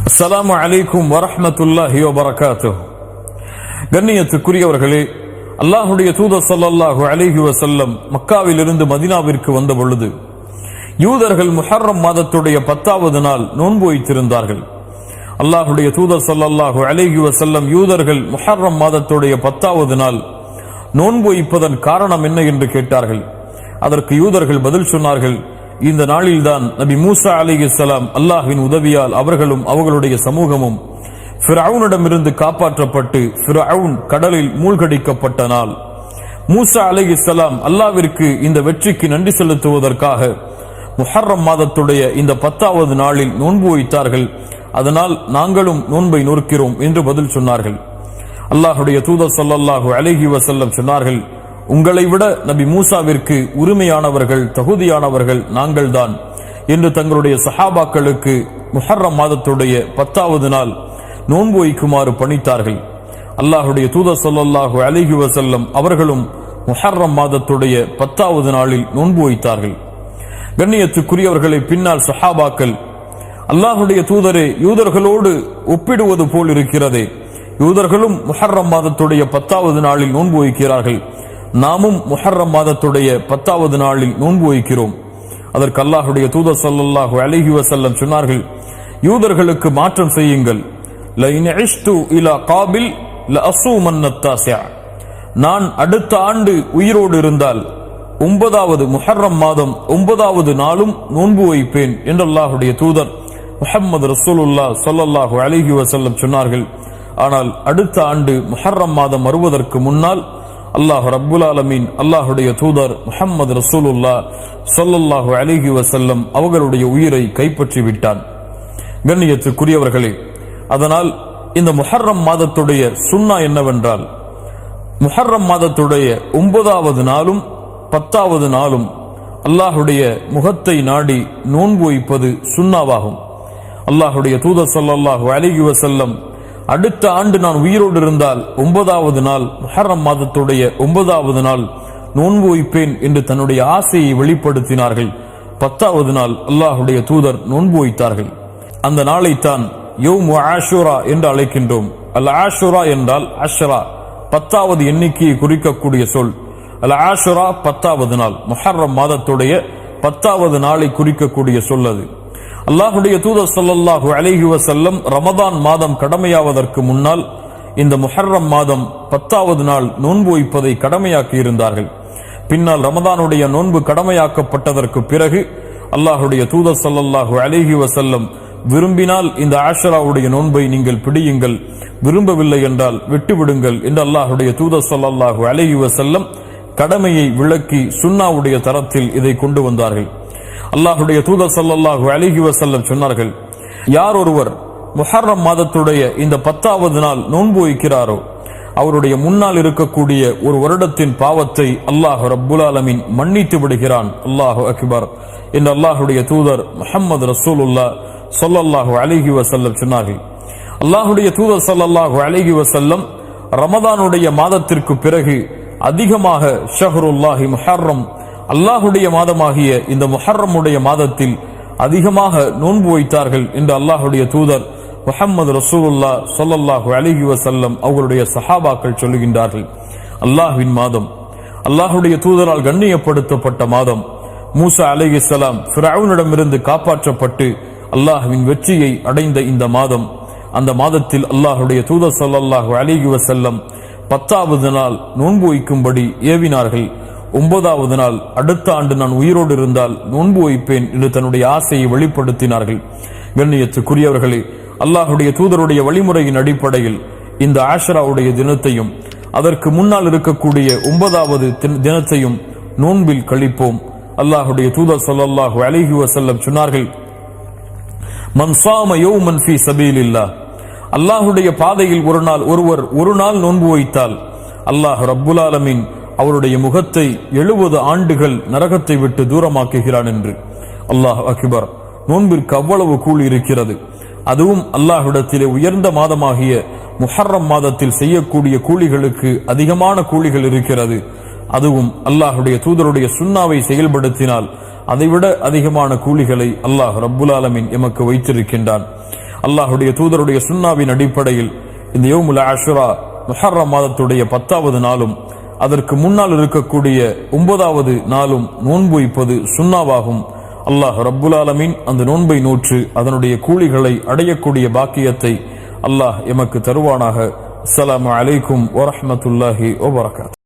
அஸ்ஸலாமு அலைக்கும் வரஹ்மத்துல்லாஹி வபரகாத்துஹு. கண்ணியத்துக்குரியவர்களே, அல்லாஹுடைய தூதர் ஸல்லல்லாஹு அலைஹி வஸல்லம் மக்காவிலிருந்து மதீனாவிற்கு வந்த பொழுது யூதர்கள் முஹர்ரம் மாதத்துடைய 10வது நாள் நோன்பு வைத்திருந்தார்கள். அல்லாஹுடைய தூதர் ஸல்லல்லாஹு அலைஹி வஸல்லம் யூதர்கள் முஹர்ரம் மாதத்துடைய 10வது நாள் நோன்பு வைப்பதன் காரணம் என்ன என்று கேட்டார்கள். அதற்கு யூதர்கள் பதில் சொன்னார்கள், இந்த நாளில்தான் நபி மூசா அலைஹிஸ்ஸலாம் அல்லாஹ்வின் உதவியால் அவர்களும் அவர்களுடைய சமூகமும் ஃபிரௌனிடமிருந்து காப்பாற்றப்பட்டு ஃபிரௌன் கடலில் மூழ்கடிக்கப்பட்ட நாள். மூசா அலைஹிஸ்ஸலாம் அல்லாஹ்விற்கு இந்த வெற்றிக்கு நன்றி செலுத்துவதற்காக முஹர்ரம் மாதத்துடைய இந்த 10வது நாளில் நோன்பு வைத்தார்கள். அதனால் நாங்களும் நோன்பை நோக்கிறோம் என்று பதில் சொன்னார்கள். அல்லாஹுடைய தூதர் ஸல்லல்லாஹு அலைஹி வஸல்லம் சொன்னார்கள், உங்களை விட நபி மூசாவிற்கு உரிமையானவர்கள் தகுதியானவர்கள் நாங்கள்தான் என்று தங்களுடைய சஹாபாக்களுக்கு முஹர்ரம் மாதத்துடைய 10வது நாள் நோன்பு வைக்குமாறு பணித்தார்கள். அல்லாஹுடைய தூதர் ஸல்லல்லாஹு அலைஹி வஸல்லம் அவர்களும் முஹர்ரம் மாதத்துடைய 10வது நாளில் நோன்பு வைத்தார்கள். கண்ணியத்துக்குரியவர்களை பின்னால் சஹாபாக்கள், அல்லாஹுடைய தூதரே, யூதர்களோடு ஒப்பிடுவது போல் இருக்கிறதே, யூதர்களும் முஹர்ரம் மாதத்துடைய 10வது நாளில் நோன்பு வைக்கிறார்கள், நாமும் முஹர்ரம் மாதத்துடைய 10வது நாளில் நோன்பு வைக்கிறோம். அதற்கு அல்லாஹுடைய தூதர் ஸல்லல்லாஹு அலைஹி வஸல்லம் சொன்னார்கள், யூதர்களுக்கு மாற்றம் செய்யுங்கள். லஇன் இஷ்து இலா காபில் லஅஸூமன் அத்தாஸிஅ, நான் அடுத்த ஆண்டு உயிரோடு இருந்தால் 9வது முஹர்ரம் மாதம் 9வது நாளும் நோன்பு வைப்பேன் என்று அல்லாஹுடைய தூதர் முஹம்மது ரசூலுல்லாஹ் ஸல்லல்லாஹு அலைஹி வஸல்லம் சொன்னார்கள். ஆனால் அடுத்த ஆண்டு முஹர்ரம் மாதம் வருவதற்கு முன்னால் அல்லாஹ் ரப்புல் ஆலமீன் அல்லாஹுடைய தூதர் முஹம்மது ரசூலுல்லாஹ் ஸல்லல்லாஹு அலைஹி வஸல்லம் அவர்களுடைய உயிரை கைப்பற்றி விட்டான். கண்ணியத்துக்குரியவர்களே, அதனால் இந்த முஹர்ரம் மாதத்துடைய சுன்னா என்னவென்றால், முஹர்ரம் மாதத்துடைய 9வது நாளும் 10வது நாளும் அல்லாஹுடைய முகத்தை நாடி நோன்பு வைப்பது சுன்னாவாகும். அல்லாஹுடைய தூதர் ஸல்லல்லாஹு அலைஹி வஸல்லம் அடுத்த ஆண்டு நான் உயிரோடு இருந்தால் 9வது நாள் முஹர்ரம் மாதத்துடைய 9வது நாள் நோன்பு வைப்பேன் என்று தன்னுடைய ஆசையை வெளிப்படுத்தினார்கள். 10வது நாள் அல்லாஹுடைய தூதர் நோன்பு வைத்தார்கள். அந்த நாளைத்தான் யௌமு ஆஷுரா என்று அழைக்கின்றோம். அல் ஆஷுரா என்றால் அஷ்ரா, 10வது எண்ணிக்கையை குறிக்கக்கூடிய சொல். அல் ஆஷுரா 10வது நாள், முஹர்ரம் மாதத்துடைய 10வது நாளை குறிக்கக்கூடிய சொல் அது. அல்லாஹுடைய தூதர் ஸல்லல்லாஹு அலைஹி வஸல்லம் ரமதான் மாதம் கடமையாவதற்கு முன்னால் இந்த முஹர்ரம் மாதம் 10வது நாள் நோன்பு வைப்பதை கடமையாக்கி இருந்தார்கள். பின்னால் ரமதானுடைய நோன்பு கடமையாக்கப்பட்டதற்கு பிறகு அல்லாஹுடைய தூதர் ஸல்லல்லாஹு அலைஹி வஸல்லம் விரும்பினால் இந்த ஆஷராவுடைய நோன்பை நீங்கள் பிடியுங்கள், விரும்பவில்லை என்றால் விட்டுவிடுங்கள் என்று அல்லாஹுடைய தூதர் ஸல்லல்லாஹு அலைஹி வஸல்லம் கடமையை விளக்கி சுன்னாவுடைய தரத்தில் இதை கொண்டு வந்தார்கள். அல்லாஹுடைய தூதர் ஸல்லல்லாஹு அலைஹி வஸல்லம் சொன்னார்கள், யார் ஒருவர் முஹர்ரம் மாதத்துடைய இந்த 10வது நாள் நோன்பு வைக்கிறாரோ அவருடைய முன்னால் இருக்கக்கூடிய ஒரு வருடத்தின் பாவத்தை அல்லாஹ் ரப்புல் ஆலமீன் மன்னித்து விடுகிறான். அல்லாஹு அக்பர் என்று அல்லாஹுடைய தூதர் முஹம்மது ரசூலுல்லாஹ் ஸல்லல்லாஹு அலைஹி வஸல்லம் சொன்னார்கள். அல்லாஹுடைய தூதர் ஸல்லல்லாஹு அலைஹி வஸல்லம் ரமதானுடைய மாதத்திற்கு பிறகு அதிகமாக ஷஹ்ருல்லாஹி முஹர்ரம், அல்லாஹுடைய மாதமாகிய இந்த முஹர்ரமுடைய மாதத்தில் அதிகமாக நோன்பு வைத்தார்கள் என்று அல்லாஹுடைய தூதர் முஹம்மது ரசூலுல்லாஹ் ஸல்லல்லாஹு அலைஹி வஸல்லம் அவர்களுடைய சஹாபாக்கள் சொல்லுகின்றார்கள். அல்லாஹ்வின் மாதம், அல்லாஹுடைய தூதரால் கண்ணியப்படுத்தப்பட்ட மாதம், மூசா அலைஹிஸ்ஸலாம் ஃபிரௌனிடமிருந்து காப்பாற்றப்பட்டு அல்லாஹ்வின் வெற்றியை அடைந்த இந்த மாதம், அந்த மாதத்தில் அல்லாஹுடைய தூதர் ஸல்லல்லாஹு அலைஹி வஸல்லம் 10வது நாள் நோன்பு வைக்கும்படி ஏவினார்கள். 9வது நாள் அடுத்த ஆண்டு நான் உயிரோடு இருந்தால் நோன்பு வைப்பேன் என்று தன்னுடைய ஆசையை வெளிப்படுத்தினார்கள். கண்ணியத்துக்குரியவர்களே, அல்லாஹுடைய தூதருடைய வழிமுறையின் அடிப்படையில் இந்த ஆஷராவுடைய தினத்தையும் அதற்கு முன்னால் இருக்கக்கூடிய 9வது தினத்தையும் நோன்பில் கழிப்போம். அல்லாஹுடைய தூதர் ஸல்லல்லாஹு அலைஹி வஸல்லம் சொன்னார்கள், மன் ஸாம யௌமன் ஃபீ ஸபீலில்லாஹ், அல்லாஹுடைய பாதையில் ஒரு நாள் நோன்பு வைத்தால் அல்லாஹ் ரப்புல் ஆலமீன் அவருடைய முகத்தை 70 ஆண்டுகள் நரகத்தை விட்டு தூரமாக்குகிறான் என்று. அல்லாஹ் அக்பர். நோன்பிற்கு அவ்வளவு கூலி இருக்கிறது. அதுவும் அல்லாஹ்விடத்திலே உயர்ந்த மாதமாகிய முஹர்ரம் மாதத்தில் செய்யக்கூடிய கூலிகளுக்கு அதிகமான கூலிகள் இருக்கிறது. அதுவும் அல்லாஹுடைய தூதருடைய சுன்னாவை செயல்படுத்தினால் அதைவிட அதிகமான கூலிகளை அல்லாஹ் ரப்புல் ஆலமீன் எமக்கு வைத்திருக்கின்றான். அல்லாஹுடைய தூதருடைய சுன்னாவின் அடிப்படையில் இந்த யௌமுல் ஆஷுரா முஹர்ரம் மாதத்துடைய 10வது நாளும் அதற்கு முன்னால் இருக்கக்கூடிய 9வது நாளும் நோன்பு வைப்பது சுன்னாவாகும். அல்லாஹ் ரப்புல் ஆலமீன் அந்த நோன்பை நோற்று அதனுடைய கூலிகளை அடையக்கூடிய பாக்கியத்தை அல்லாஹ் எமக்கு தருவானாக. அஸ்ஸலாமு அலைக்கும் வரஹ்மத்துல்லாஹி வபரகாத்துஹு.